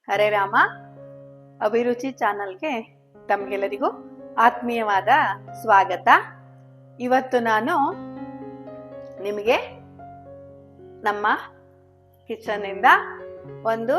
ಹರೇ ರಾಮ. ಅಭಿರುಚಿ ಚಾನಲ್ಗೆ ತಮಗೆಲ್ಲರಿಗೂ ಆತ್ಮೀಯವಾದ ಸ್ವಾಗತ. ಇವತ್ತು ನಾನು ನಿಮಗೆ ನಮ್ಮ ಕಿಚನ್ ಇಂದ ಒಂದು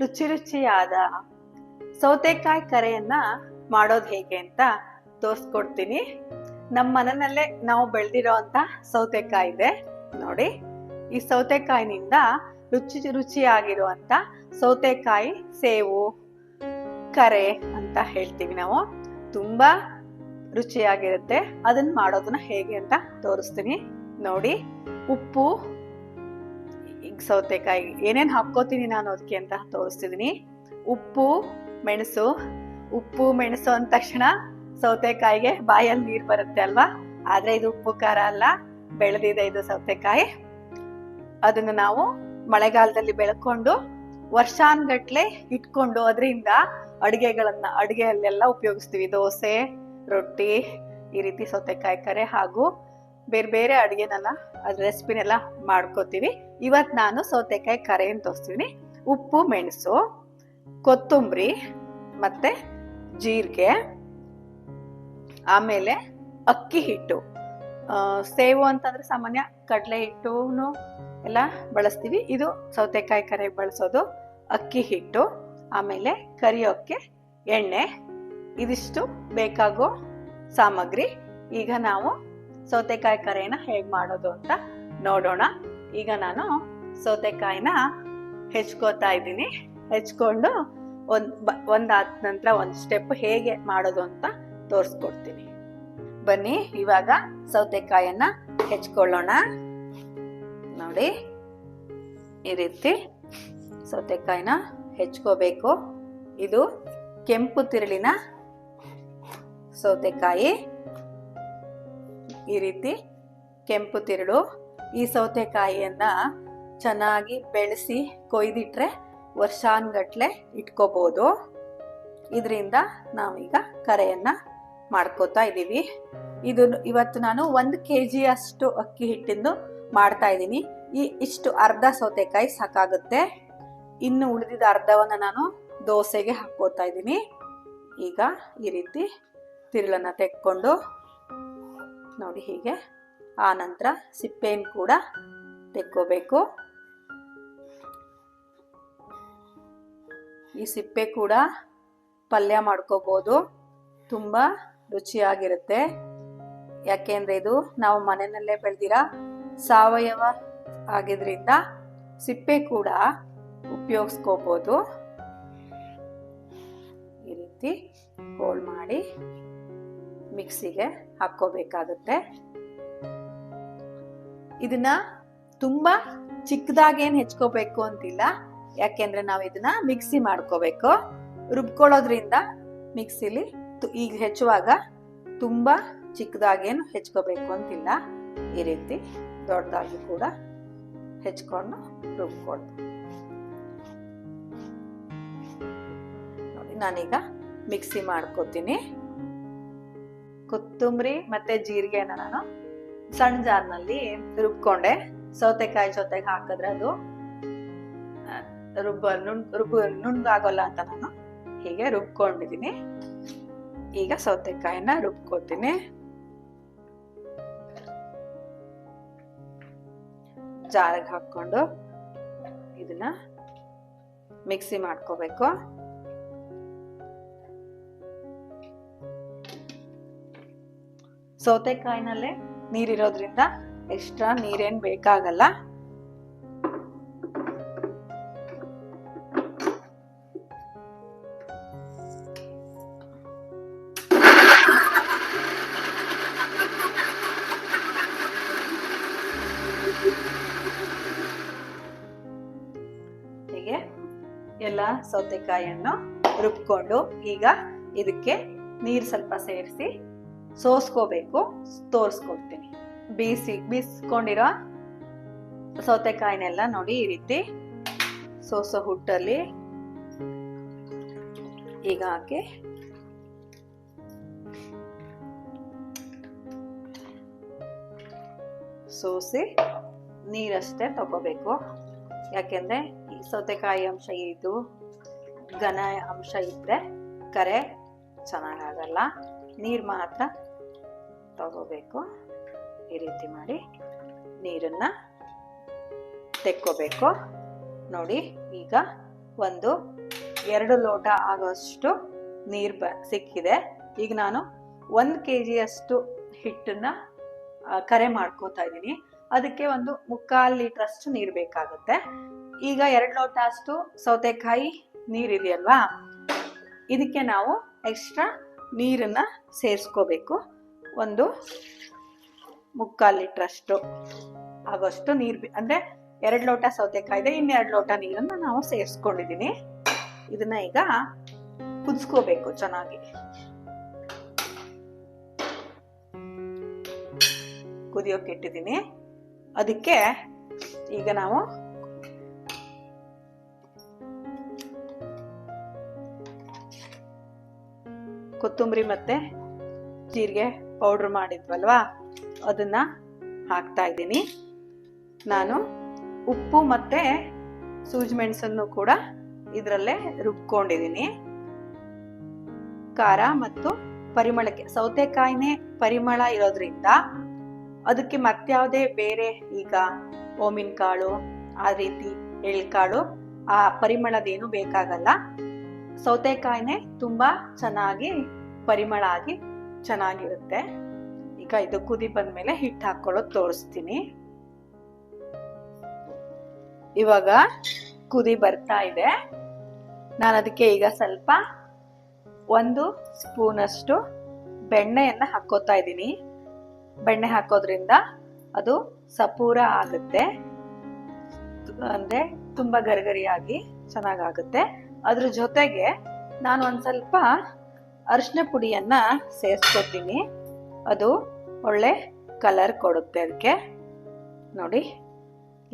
ರುಚಿಯಾದ ಸೌತೆಕಾಯಿ ಕರೆಯನ್ನ ಮಾಡೋದು ಹೇಗೆ ಅಂತ ತೋರಿಸ್ಕೊಡ್ತೀನಿ. ನಮ್ಮ ಮನೆಯಲ್ಲೇ ನಾವು ಬೆಳೆದಿರೋ ಅಂತ ಸೌತೆಕಾಯಿ ಇದೆ ನೋಡಿ. ಈ ಸೌತೆಕಾಯಿನಿಂದ ರುಚಿಯಾಗಿರುವಂತ ಸೌತೆಕಾಯಿ ಸೇವು ಕರೆ ಅಂತ ಹೇಳ್ತೀವಿ ನಾವು. ತುಂಬಾ ರುಚಿಯಾಗಿರುತ್ತೆ. ಅದನ್ನ ಮಾಡೋದನ್ನ ಹೇಗೆ ಅಂತ ತೋರಿಸ್ತೀನಿ ನೋಡಿ. ಉಪ್ಪು, ಈಗ ಸೌತೆಕಾಯಿ ಏನೇನ್ ಹಾಕೋತೀನಿ ನಾನು ಅದಕ್ಕೆ ಅಂತ ತೋರಿಸ್ತಿದೀನಿ. ಉಪ್ಪು ಮೆಣಸು ಅಂದ ತಕ್ಷಣ ಸೌತೆಕಾಯಿಗೆ ಬಾಯಲ್ಲಿ ನೀರ್ ಬರುತ್ತೆ ಅಲ್ವಾ? ಆದ್ರೆ ಇದು ಉಪ್ಪು ಖಾರ ಅಲ್ಲ, ಬೆಳೆದಿದೆ ಇದು ಸೌತೆಕಾಯಿ. ಅದನ್ನ ನಾವು ಮಳೆಗಾಲದಲ್ಲಿ ಬೆಳ್ಕೊಂಡು ವರ್ಷಾನ್ಗಟ್ಲೆ ಇಟ್ಕೊಂಡು ಅದರಿಂದ ಅಡುಗೆಯಲ್ಲೆಲ್ಲ ಉಪಯೋಗಿಸ್ತೀವಿ. ದೋಸೆ, ರೊಟ್ಟಿ, ಈ ರೀತಿ ಸೌತೆಕಾಯಿ ಕರೆ ಹಾಗೂ ಬೇರೆ ಬೇರೆ ಅಡುಗೆನೆಲ್ಲ ಅದ್ರ ರೆಸಿಪಿನೆಲ್ಲ ಮಾಡ್ಕೋತೀವಿ. ಇವತ್ತು ನಾನು ಸೌತೆಕಾಯಿ ಕರೆಯನ್ನು ತೋರಿಸ್ತೀನಿ. ಉಪ್ಪು, ಮೆಣಸು, ಕೊತ್ತಂಬರಿ ಮತ್ತೆ ಜೀರಿಗೆ, ಆಮೇಲೆ ಅಕ್ಕಿ ಹಿಟ್ಟು. ಸೇವು ಅಂತಂದ್ರೆ ಸಾಮಾನ್ಯ ಕಡಲೆ ಹಿಟ್ಟುನು ಎಲ್ಲ ಬಳಸ್ತೀವಿ. ಇದು ಸೌತೆಕಾಯಿ ಕರೆಗೆ ಬಳಸೋದು ಅಕ್ಕಿ ಹಿಟ್ಟು. ಆಮೇಲೆ ಕರಿಯೋಕ್ಕೆ ಎಣ್ಣೆ. ಇದಿಷ್ಟು ಬೇಕಾಗೋ ಸಾಮಗ್ರಿ. ಈಗ ನಾವು ಸೌತೆಕಾಯಿ ಕರೆಯನ್ನ ಹೇಗೆ ಮಾಡೋದು ಅಂತ ನೋಡೋಣ. ಈಗ ನಾನು ಸೌತೆಕಾಯಿನ ಹೆಚ್ಕೋತಾ ಇದ್ದೀನಿ. ಹೆಚ್ಕೊಂಡು ಒಂದಾದ ನಂತರ ಒಂದು ಸ್ಟೆಪ್ ಹೇಗೆ ಮಾಡೋದು ಅಂತ ತೋರಿಸ್ಕೊಡ್ತೀನಿ. ಬನ್ನಿ ಇವಾಗ ಸೌತೆಕಾಯನ್ನ ಹೆಚ್ಕೊಳ್ಳೋಣ. ನೋಡಿ, ಈ ರೀತಿ ಸೌತೆಕಾಯಿನ ಹೆಚ್ಕೋಬೇಕು. ಇದು ಕೆಂಪು ತಿರುಳಿನ ಸೌತೆಕಾಯಿ. ಈ ರೀತಿ ಕೆಂಪು ತಿರುಳು. ಈ ಸೌತೆಕಾಯಿಯನ್ನ ಚೆನ್ನಾಗಿ ಬೆಳೆಸಿ ಕೊಯ್ದಿಟ್ರೆ ವರ್ಷಾನ್ಗಟ್ಲೆ ಇಟ್ಕೋಬಹುದು. ಇದರಿಂದ ನಾವೀಗ ಕರೆಯನ್ನ ಮಾಡ್ಕೋತಾ ಇದ್ದೀವಿ. ಇವತ್ತು ನಾನು 1 kg ಅಷ್ಟು ಅಕ್ಕಿ ಹಿಟ್ಟಿಂದು ಮಾಡ್ತಾ ಇದ್ದೀನಿ. ಇಷ್ಟು ಅರ್ಧ ಸೌತೆಕಾಯಿ ಸಾಕಾಗುತ್ತೆ. ಇನ್ನು ಉಳಿದಿದ್ದ ಅರ್ಧವನ್ನ ನಾನು ದೋಸೆಗೆ ಹಾಕೋತಾ ಇದ್ದೀನಿ. ಈಗ ಈ ರೀತಿ ತಿರುಳನ್ನ ತೆಕ್ಕೊಂಡು ನೋಡಿ ಹೀಗೆ. ಆ ನಂತರ ಸಿಪ್ಪೆಯನ್ನು ಕೂಡ ತೆಕ್ಕೋಬೇಕು. ಈ ಸಿಪ್ಪೆ ಕೂಡ ಪಲ್ಯ ಮಾಡ್ಕೋಬಹುದು. ತುಂಬಾ ರುಚಿಯಾಗಿರುತ್ತೆ. ಯಾಕೆಂದ್ರೆ ಇದು ನಾವು ಮನೆಯಲ್ಲೇ ಬೆಳೆದಿರೋ ಸಾವಯವ ಆಗಿದ್ರಿಂದ ಸಿಪ್ಪೆ ಕೂಡ ಉಪಯೋಗಿಸ್ಕೋಬಹುದು. ಈ ರೀತಿ ಹೋಲ್ ಮಾಡಿ ಮಿಕ್ಸಿಗೆ ಹಾಕೋಬೇಕಾಗುತ್ತೆ. ಇದನ್ನ ತುಂಬಾ ಚಿಕ್ಕದಾಗೇನು ಹೆಚ್ಕೋಬೇಕು ಅಂತಿಲ್ಲ. ಯಾಕೆಂದ್ರೆ ನಾವು ಇದನ್ನ ಮಿಕ್ಸಿ ಮಾಡ್ಕೋಬೇಕು. ರುಬ್ಕೊಳ್ಳೋದ್ರಿಂದ ಮಿಕ್ಸಿಲಿ ಈಗ ಹೆಚ್ಚುವಾಗ ತುಂಬಾ ಚಿಕ್ಕದಾಗೇನು ಹೆಚ್ಕೋಬೇಕು ಅಂತಿಲ್ಲ. ಈ ರೀತಿ ದೊಡ್ಡದಾಗಿ ಕೂಡ ಹೆಚ್ಕೊಂಡು ರುಬ್ಕೊಳ್ದು ನೋಡಿ. ನಾನೀಗ ಮಿಕ್ಸಿ ಮಾಡ್ಕೋತೀನಿ. ಕೊತ್ತಂಬರಿ ಮತ್ತೆ ಜೀರಿಗೆನ ನಾನು ಸಣ್ಣ ಜಾರ್ನಲ್ಲಿ ರುಬ್ಕೊಂಡೆ. ಸೌತೆಕಾಯಿ ಜೊತೆಗೆ ಹಾಕಿದ್ರೆ ಅದು ನುಣ್ಣಗಾಗೋಲ್ಲ ಅಂತ ನಾನು ಹೀಗೆ ರುಬ್ಕೊಂಡಿದ್ದೀನಿ. ಈಗ ಸೌತೆಕಾಯಿನ ರುಬ್ಕೋತೀನಿ. ಜಾರಿಗೆ ಹಾಕೊಂಡು ಇದನ್ನ ಮಿಕ್ಸಿ ಮಾಡ್ಕೋಬೇಕು. ಸೌತೆಕಾಯಿನಲ್ಲೇ ನೀರಿರೋದ್ರಿಂದ ಎಕ್ಸ್ಟ್ರಾ ನೀರೇನ್ ಬೇಕಾಗಲ್ಲ. ಹೀಗೆ ಎಲ್ಲ ಸೌತೆಕಾಯಿಯನ್ನು ರುಬ್ಕೊಂಡು ಈಗ ಇದಕ್ಕೆ ನೀರು ಸ್ವಲ್ಪ ಸೇರಿಸಿ ಸೋಸ್ಕೋಬೇಕು. ತೋರಿಸ್ಕೊಡ್ತೀನಿ. ಬೀಸ್ಕೊಂಡಿರೋ ಸೌತೆಕಾಯಿನೆಲ್ಲ ನೋಡಿ ಈ ರೀತಿ ಸೋಸೋ ಹುಟ್ಟಲ್ಲಿ ಈಗ ಹಾಕಿ ಸೋಸಿ ನೀರಷ್ಟೇ ತಗೋಬೇಕು. ಯಾಕೆಂದ್ರೆ ಈ ಸೌತೆಕಾಯಿ ಅಂಶ ಇದು ಘನ ಅಂಶ ಇದ್ರೆ ಕರೆ ಚೆನ್ನಾಗಾಗಲ್ಲ. ನೀರು ಮಾತ್ರ ತಗೋಬೇಕು. ಈ ರೀತಿ ಮಾಡಿ ನೀರನ್ನ ತೆಕ್ಕೋಬೇಕು. ನೋಡಿ, ಈಗ 2 ಲೋಟ ಆಗೋಷ್ಟು ನೀರು ಸಿಕ್ಕಿದೆ. ಈಗ ನಾನು 1 kg ಹಿಟ್ಟನ್ನ ಕರೆ ಮಾಡ್ಕೋತಾ ಇದ್ದೀನಿ. ಅದಕ್ಕೆ 1/4 ಲೀಟ್ರಷ್ಟು ನೀರು ಬೇಕಾಗುತ್ತೆ. ಈಗ 2 ಲೋಟ ಅಷ್ಟು ಸೌತೆಕಾಯಿ ನೀರಿದೆಯಲ್ವಾ, ಇದಕ್ಕೆ ನಾವು ಎಕ್ಸ್ಟ್ರಾ ನೀರನ್ನ ಸೇರಿಸ್ಕೋಬೇಕು. 1/4 ಲೀಟ್ರಷ್ಟು ಆಗೋಷ್ಟು ನೀರು, ಅಂದ್ರೆ 2 ಲೋಟ ಸೌತೆಕಾಯಿ ಇದೆ, 2 ಲೋಟ ನೀರನ್ನ ನಾವು ಸೇರಿಸ್ಕೊಂಡಿದ್ದೀನಿ. ಇದನ್ನ ಈಗ ಕುದಿಸ್ಕೋಬೇಕು ಚೆನ್ನಾಗಿ. ಕುದಿಯೋಕೆ ಇಟ್ಟಿದ್ದೀನಿ. ಅದಕ್ಕೆ ಈಗ ನಾವು ಕೊತ್ತಂಬರಿ ಮತ್ತೆ ಜೀರಿಗೆ ಪೌಡರ್ ಮಾಡಿದ್ವಲ್ವಾ, ಅದನ್ನ ಹಾಕ್ತಾ ಇದ್ದೀನಿ. ನಾನು ಉಪ್ಪು ಮತ್ತೆ ಸೂಜಿ ಮೆಣಸನ್ನು ಕೂಡ ಇದರಲ್ಲೇ ರುಬ್ಕೊಂಡಿದ್ದೀನಿ. ಖಾರ ಮತ್ತು ಪರಿಮಳಕ್ಕೆ, ಸೌತೆಕಾಯಿನೇ ಪರಿಮಳ ಇರೋದ್ರಿಂದ ಅದಕ್ಕೆ ಮತ್ಯಾವುದೇ ಬೇರೆ ಈಗ ಓಮಿನ ಕಾಳು ಆ ರೀತಿ ಎಳ್ಕಾಳು ಆ ಪರಿಮಳದೇನು ಬೇಕಾಗಲ್ಲ. ಸೌತೆಕಾಯಿನೇ ತುಂಬಾ ಚೆನ್ನಾಗಿ ಪರಿಮಳ ಆಗಿ ಚೆನ್ನಾಗಿರುತ್ತೆ. ಈಗ ಇದು ಕುದಿ ಬಂದ್ಮೇಲೆ ಹಿಟ್ಟು ಹಾಕೊಳ್ಳೋದು ತೋರಿಸ್ತೀನಿ. ಇವಾಗ ಕುದಿ ಬರ್ತಾ ಇದೆ. ನಾನು ಅದಕ್ಕೆ ಈಗ ಸ್ವಲ್ಪ 1 ಸ್ಪೂನಷ್ಟು ಬೆಣ್ಣೆಯನ್ನ ಹಾಕೋತಾ ಇದ್ದೀನಿ. ಬೆಣ್ಣೆ ಹಾಕೋದ್ರಿಂದ ಅದು ಸಪೂರ ಆಗುತ್ತೆ, ಅಂದ್ರೆ ತುಂಬಾ ಗರಿಗರಿಯಾಗಿ ಚೆನ್ನಾಗಾಗುತ್ತೆ. ಅದ್ರ ಜೊತೆಗೆ ನಾನು ಸ್ವಲ್ಪ ಅರಿಶಿನ ಪುಡಿಯನ್ನ ಸೇರಿಸ್ಕೊತೀನಿ. ಅದು ಒಳ್ಳೆ ಕಲರ್ ಕೊಡುತ್ತೆ ಅದಕ್ಕೆ. ನೋಡಿ,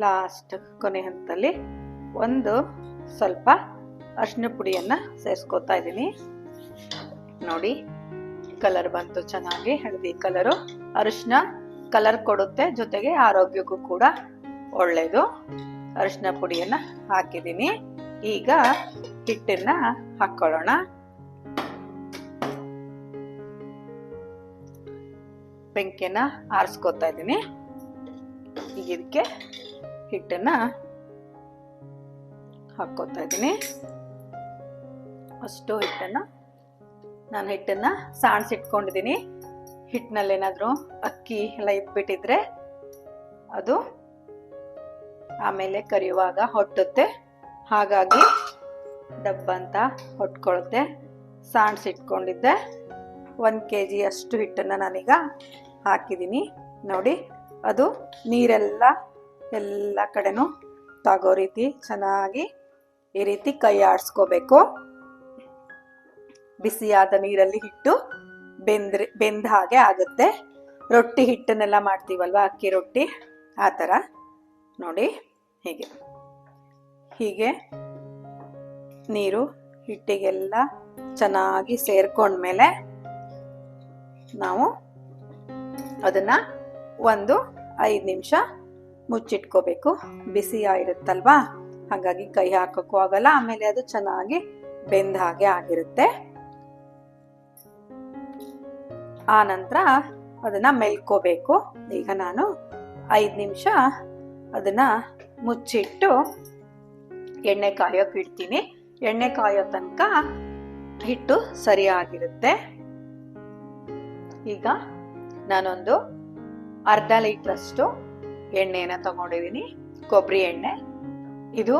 ಲಾಸ್ಟ್ ಕೊನೆ ಹಂತದಲ್ಲಿ ಸ್ವಲ್ಪ ಅರಿಶಿನ ಪುಡಿಯನ್ನ ಸೇರಿಸ್ಕೊತಾ ಇದ್ದೀನಿ. ನೋಡಿ, ಕಲರ್ ಬಂತು ಚೆನ್ನಾಗಿ. ಹಳದಿ ಕಲರು, ಅರಿಶಿನ ಕಲರ್ ಕೊಡುತ್ತೆ, ಜೊತೆಗೆ ಆರೋಗ್ಯಕ್ಕೂ ಕೂಡ ಒಳ್ಳೇದು. ಅರಿಶಿನ ಪುಡಿಯನ್ನ ಹಾಕಿದ್ದೀನಿ. ಈಗ ಹಿಟ್ಟನ್ನ ಹಾಕೊಳ್ಳೋಣ. ಬೆಂಕಿಯನ್ನ ಆರಿಸ್ಕೊತಾ ಇದ್ದೀನಿ. ಈಗ ಇದಕ್ಕೆ ಹಿಟ್ಟನ್ನ ಹಾಕೋತಾ ಇದ್ದೀನಿ. ಅಷ್ಟು ನಾನು ಹಿಟ್ಟನ್ನ ಸಾಣಿಸಿಟ್ಕೊಂಡಿದ್ದೀನಿ. ಹಿಟ್ಟಿನಲ್ಲಿ ಏನಾದ್ರು ಅಕ್ಕಿ ಎಲ್ಲ ಇಟ್ಬಿಟ್ಟಿದ್ರೆ ಅದು ಆಮೇಲೆ ಕರಿಯುವಾಗ ಹೊಟ್ಟುತ್ತೆ, ಹಾಗಾಗಿ ಡಬ್ಬಂತ ಹೊಟ್ಕೊಳುತ್ತೆ. ಸಾಣಿಸಿಟ್ಕೊಂಡಿದ್ದೆ 1 kg ಅಷ್ಟು ಹಿಟ್ಟನ್ನ ನಾನೀಗ ಹಾಕಿದ್ದೀನಿ. ನೋಡಿ, ಅದು ನೀರೆಲ್ಲ ಎಲ್ಲ ಕಡೆನೂ ತಾಗೋ ರೀತಿ ಚೆನ್ನಾಗಿ ಈ ರೀತಿ ಕೈ ಆಡಿಸ್ಕೋಬೇಕು. ಬಿಸಿಯಾದ ನೀರಲ್ಲಿ ಹಿಟ್ಟು ಬೆಂದ ಹಾಗೆ ಆಗುತ್ತೆ. ರೊಟ್ಟಿ ಹಿಟ್ಟನ್ನೆಲ್ಲ ಮಾಡ್ತೀವಲ್ವಾ, ಅಕ್ಕಿ ರೊಟ್ಟಿ, ಆ ಥರ. ನೋಡಿ, ಹೀಗೆ ನೀರು ಹಿಟ್ಟಿಗೆಲ್ಲ ಚೆನ್ನಾಗಿ ಸೇರ್ಕೊಂಡ್ಮೇಲೆ ನಾವು ಅದನ್ನ 5 ನಿಮಿಷ ಮುಚ್ಚಿಟ್ಕೋಬೇಕು. ಬಿಸಿ ಆಗಿರುತ್ತಲ್ವಾ, ಹಾಗಾಗಿ ಕೈ ಹಾಕಕ್ಕೂ ಆಗಲ್ಲ. ಆಮೇಲೆ ಅದು ಚೆನ್ನಾಗಿ ಬೆಂದ ಹಾಗೆ ಆಗಿರುತ್ತೆ. ಆ ನಂತರ ಅದನ್ನ ಮೆಲ್ಕೋಬೇಕು. ಈಗ ನಾನು 5 ನಿಮಿಷ ಅದನ್ನ ಮುಚ್ಚಿಟ್ಟು ಎಣ್ಣೆ ಕಾಯೋಕೆ ಇಡ್ತೀನಿ. ಎಣ್ಣೆ ಕಾಯೋ ತನಕ ಹಿಟ್ಟು ಸರಿಯಾಗಿರುತ್ತೆ. ಈಗ ನಾನೊಂದು 1/2 ಲೀಟ್ರಷ್ಟು ಎಣ್ಣೆನ ತಗೊಂಡಿದ್ದೀನಿ, ಕೊಬ್ಬರಿ ಎಣ್ಣೆ. ಇದು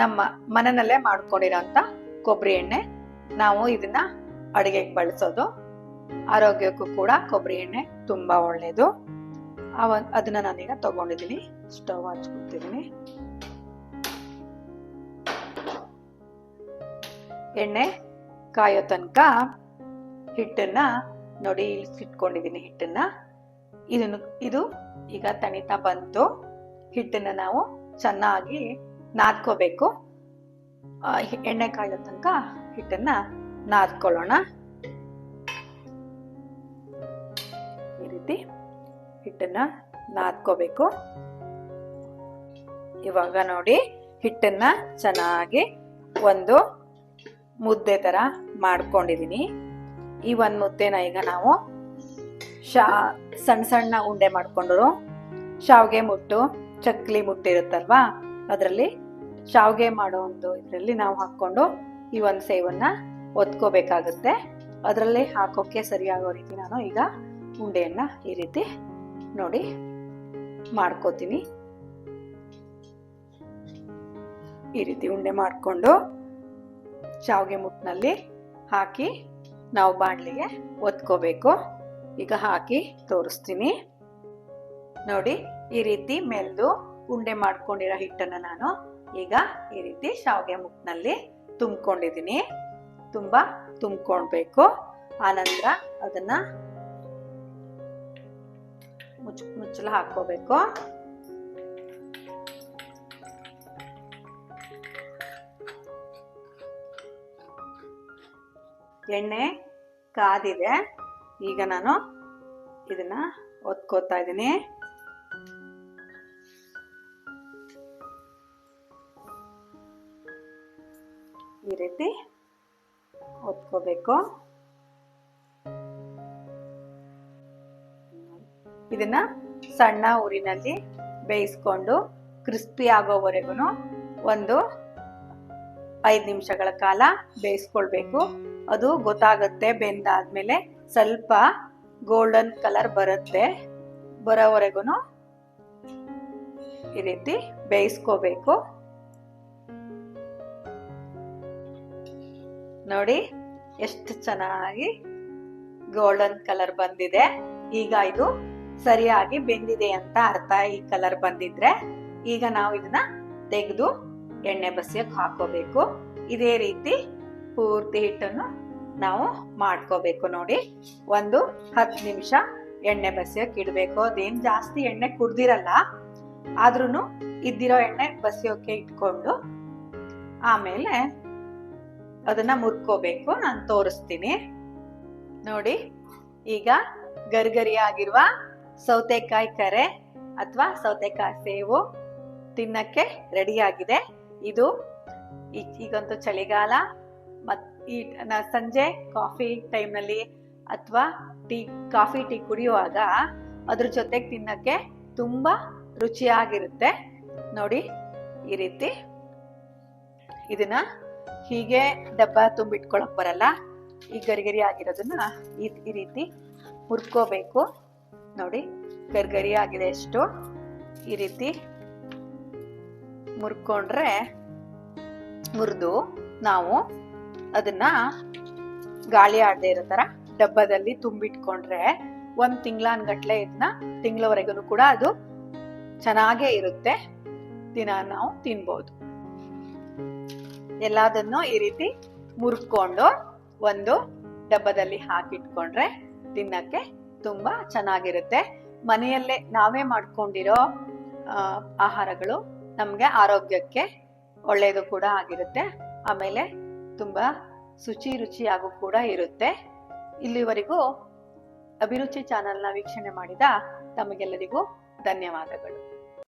ನಮ್ಮ ಮನೆಯಲ್ಲೇ ಮಾಡ್ಕೊಂಡಿರೋಂಥ ಕೊಬ್ಬರಿ ಎಣ್ಣೆ. ನಾವು ಇದನ್ನ ಅಡುಗೆಗೆ ಬಳಸೋದು. ಆರೋಗ್ಯಕ್ಕೂ ಕೂಡ ಕೊಬ್ಬರಿ ಎಣ್ಣೆ ತುಂಬಾ ಒಳ್ಳೇದು. ಅದನ್ನ ನಾನೀಗ ತಗೊಂಡಿದ್ದೀನಿ. ಸ್ಟವ್ ಹಚ್ಕೊತಿದ್ದೀನಿ. ಎಣ್ಣೆ ಕಾಯೋ ತನಕ ಹಿಟ್ಟನ್ನ ನೋಡಿ ಇಟ್ಕೊಂಡಿದ್ದೀನಿ. ಹಿಟ್ಟನ್ನ ಇದು ಈಗ ತಣಿತಾ ಬಂತು. ಹಿಟ್ಟನ್ನ ನಾವು ಚೆನ್ನಾಗಿ ನಾದ್ಕೋಬೇಕು. ಎಣ್ಣೆ ಕಾಯೋ ತನಕ ಹಿಟ್ಟನ್ನ ನಾದ್ಕೊಳ್ಳೋಣ. ಈ ರೀತಿ ಹಿಟ್ಟನ್ನ ನಾದ್ಕೋಬೇಕು. ಇವಾಗ ನೋಡಿ, ಹಿಟ್ಟನ್ನ ಚೆನ್ನಾಗಿ ಒಂದು ಮುದ್ದೆ ತರ ಮಾಡ್ಕೊಂಡಿದೀನಿ. ಈ ಒಂದು ಮುದ್ದೆನ ಈಗ ನಾವು ಸಣ್ಣ ಸಣ್ಣ ಉಂಡೆ ಮಾಡ್ಕೊಂಡ್ರು ಶಾವ್ಗೆ ಮುಟ್ಟು ಚಕ್ಲಿ ಮುಟ್ಟಿರುತ್ತಲ್ವಾ, ಅದರಲ್ಲಿ ಶಾವ್ಗೆ ಮಾಡೋ ಒಂದು ಇದರಲ್ಲಿ ನಾವು ಹಾಕೊಂಡು ಈ ಒಂದು ಸೇವನ್ನ ಒತ್ಕೋಬೇಕಾಗುತ್ತೆ. ಅದರಲ್ಲಿ ಹಾಕೋಕೆ ಸರಿಯಾಗೋ ರೀತಿ ನಾನು ಈಗ ಉಂಡೆಯನ್ನ ಈ ರೀತಿ ನೋಡಿ ಮಾಡ್ಕೋತೀನಿ. ಈ ರೀತಿ ಉಂಡೆ ಮಾಡ್ಕೊಂಡು ಶಾವ್ಗೆ ಮುಟ್ಟಿನಲ್ಲಿ ಹಾಕಿ ನಾವು ಬಾಣಲಿಗೆ ಒತ್ಕೋಬೇಕು. ಈಗ ಹಾಕಿ ತೋರಿಸ್ತೀನಿ ನೋಡಿ. ಈ ರೀತಿ ಮೆಲ್ದು ಉಂಡೆ ಮಾಡ್ಕೊಂಡಿರೋ ಹಿಟ್ಟನ್ನ ನಾನು ಈಗ ಈ ರೀತಿ ಶಾವ್ಗೆ ಮುಟ್ಟಿನಲ್ಲಿ ತುಂಬಿಕೊಂಡಿದ್ದೀನಿ. ತುಂಬಾ ತುಂಬಿಕೊಳ್ಬೇಕು. ಆನಂತರ ಅದನ್ನ ಮುಚ್ಚಳ ಹಾಕೋಬೇಕು. ಎಣ್ಣೆ ಕಾದಿದೆ. ಈಗ ನಾನು ಇದನ್ನ ಒತ್ಕೋತಾ ಇದ್ದೀನಿ. ಈ ರೀತಿ ಒತ್ಕೋಬೇಕು. ಇದನ್ನ ಸಣ್ಣ ಊರಿನಲ್ಲಿ ಬೇಯಿಸ್ಕೊಂಡು ಕ್ರಿಸ್ಪಿ ಆಗೋವರೆಗೂ ಒಂದು 5 ನಿಮಿಷಗಳ ಕಾಲ ಬೇಯಿಸ್ಕೊಳ್ಬೇಕು. ಅದು ಗೊತ್ತಾಗುತ್ತೆ ಬೆಂದಾದ್ಮೇಲೆ ಸ್ವಲ್ಪ ಗೋಲ್ಡನ್ ಕಲರ್ ಬರುತ್ತೆ. ಬರೋವರೆಗೂ ಈ ರೀತಿ ಬೇಯಿಸ್ಕೋಬೇಕು. ನೋಡಿ ಎಷ್ಟು ಚೆನ್ನಾಗಿ ಗೋಲ್ಡನ್ ಕಲರ್ ಬಂದಿದೆ. ಈಗ ಇದು ಸರಿಯಾಗಿ ಬೆಂದಿದೆ ಅಂತ ಅರ್ಥ. ಈ ಕಲರ್ ಬಂದಿದ್ರೆ ಈಗ ನಾವು ಇದನ್ನ ತೆಗೆದು ಎಣ್ಣೆ ಬಸಿಯಕ್ಕೆ ಹಾಕೋಬೇಕು. ಇದೇ ರೀತಿ ಪೂರ್ತಿ ಹಿಟ್ಟನ್ನು ನಾವು ಮಾಡ್ಕೋಬೇಕು. ನೋಡಿ, ಒಂದು 10 ನಿಮಿಷ ಎಣ್ಣೆ ಬಸಿಯಕ್ಕೆ ಇಡಬೇಕು. ಅದೇನ್ ಜಾಸ್ತಿ ಎಣ್ಣೆ ಕುಡ್ದಿರಲ್ಲ, ಆದ್ರೂ ಇದ್ದಿರೋ ಎಣ್ಣೆ ಬಸಿಯೋಕೆ ಇಟ್ಕೊಂಡು ಆಮೇಲೆ ಅದನ್ನ ಮುರ್ಕೋಬೇಕು. ನಾನು ತೋರಿಸ್ತೀನಿ ನೋಡಿ. ಈಗ ಗರಿಗರಿಯಾಗಿರುವ ಸೌತೆಕಾಯಿ ಕರೆ ಅಥವಾ ಸೌತೆಕಾಯಿ ಸೇವು ತಿನ್ನಕ್ಕೆ ರೆಡಿ ಆಗಿದೆ. ಇದು ಈಗಂತೂ ಚಳಿಗಾಲ, ಸಂಜೆ ಕಾಫಿ ಟೈಮ್ನಲ್ಲಿ ಅಥವಾ ಕಾಫಿ ಟೀ ಕುಡಿಯುವಾಗ ಅದ್ರ ಜೊತೆಗೆ ತಿನ್ನಕ್ಕೆ ತುಂಬಾ ರುಚಿಯಾಗಿರುತ್ತೆ. ನೋಡಿ, ಈ ರೀತಿ ಇದನ್ನ ಹೀಗೆ ಡಬ್ಬ ತುಂಬಿಟ್ಕೊಳಕ್ ಬರಲ್ಲ. ಈ ಗರಿಗರಿ ಆಗಿರೋದನ್ನ ಈ ರೀತಿ ಹುರ್ಕೋಬೇಕು. ನೋಡಿ, ಗರಿಗರಿ ಆಗಿದೆ ಎಷ್ಟು. ಈ ರೀತಿ ಮುರಿದು ನಾವು ಅದನ್ನ ಗಾಳಿ ಆಡದೆ ಇರೋ ತರ ಡಬ್ಬದಲ್ಲಿ ತುಂಬಿಟ್ಕೊಂಡ್ರೆ 1 ತಿಂಗಳನ್ಗಟ್ಲೆ ಇದನ್ನ ತಿಂಗಳವರೆಗೂ ಕೂಡ ಅದು ಚೆನ್ನಾಗೇ ಇರುತ್ತೆ. ದಿನ ನಾವು ತಿನ್ಬೋದು. ಎಲ್ಲದನ್ನು ಈ ರೀತಿ ಮುರ್ಕೊಂಡು ಒಂದು ಡಬ್ಬದಲ್ಲಿ ಹಾಕಿಟ್ಕೊಂಡ್ರೆ ತಿನ್ನಕ್ಕೆ ತುಂಬಾ ಚೆನ್ನಾಗಿರುತ್ತೆ. ಮನೆಯಲ್ಲೇ ನಾವೇ ಮಾಡ್ಕೊಂಡಿರೋ ಆಹಾರಗಳು ನಮ್ಗೆ ಆರೋಗ್ಯಕ್ಕೆ ಒಳ್ಳೆಯದು ಕೂಡ ಆಗಿರುತ್ತೆ. ಆಮೇಲೆ ತುಂಬಾ ರುಚಿಯಾಗೂ ಕೂಡ ಇರುತ್ತೆ. ಇಲ್ಲಿವರೆಗೂ ಅಭಿರುಚಿ ಚಾನೆಲ್ನ ವೀಕ್ಷಣೆ ಮಾಡಿದ ತಮಗೆಲ್ಲರಿಗೂ ಧನ್ಯವಾದಗಳು.